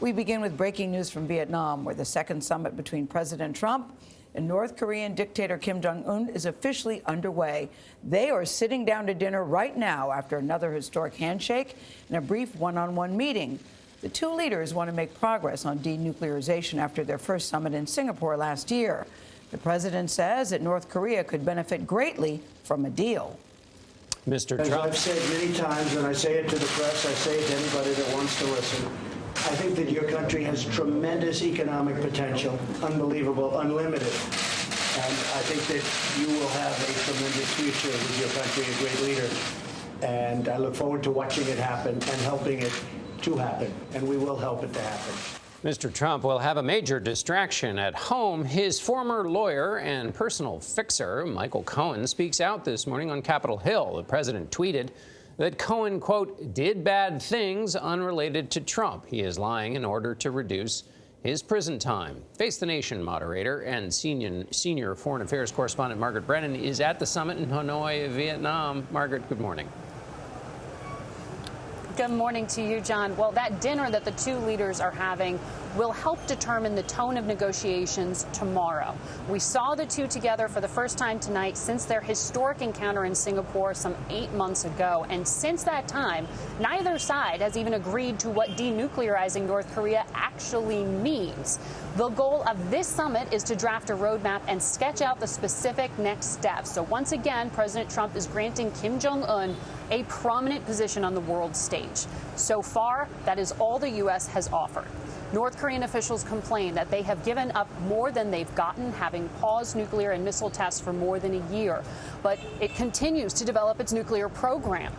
We begin with breaking news from Vietnam, where the second summit between President Trump and North Korean dictator Kim Jong Un is officially underway. They are sitting down to dinner right now after another historic handshake and a brief one-on-one meeting. The two leaders want to make progress on denuclearization after their first summit in Singapore last year. The president says that North Korea could benefit greatly from a deal. Mr. Trump. As I've said many times, and I say it to the press, I say it to anybody that wants to listen, I think that your country has tremendous economic potential, unbelievable, unlimited. And I think that you will have a tremendous future with your country, a great leader. And I look forward to watching it happen and helping it to happen. And we will help it to happen. Mr. Trump will have a major distraction at home. His former lawyer and personal fixer, Michael Cohen, speaks out this morning on Capitol Hill. The president tweeted that Cohen, quote, did bad things unrelated to Trump. He is lying in order to reduce his prison time. Face the Nation moderator and senior foreign affairs correspondent Margaret Brennan is at the summit in Hanoi, Vietnam. Margaret, good morning. Good morning to you, John. Well, that dinner that the two leaders are having will help determine the tone of negotiations tomorrow. We saw the two together for the first time tonight since their historic encounter in Singapore some 8 months ago. And since that time, neither side has even agreed to what denuclearizing North Korea actually means. The goal of this summit is to draft a roadmap and sketch out the specific next steps. So once again, President Trump is granting Kim Jong Un a prominent position on the world stage. So far, that is all the U.S. has offered. North Korean officials complain that they have given up more than they've gotten, having paused nuclear and missile tests for more than a year. But it continues to develop its nuclear program.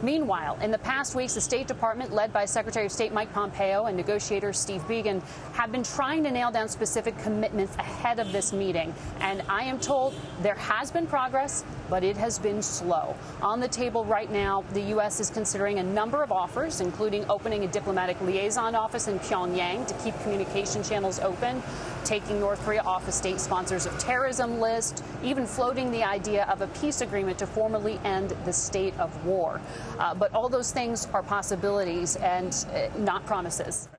Meanwhile, in the past weeks, the State Department, led by Secretary of State Mike Pompeo and negotiator Steve Biegun, have been trying to nail down specific commitments ahead of this meeting. And I am told there has been progress, but it has been slow. On the table right now, the U.S. is considering a number of offers, including opening a diplomatic liaison office in Pyongyang to keep communication channels open, taking North Korea off the state sponsors of terrorism list, even floating the idea of a peace agreement to formally end the state of war. But all those things are possibilities and not promises.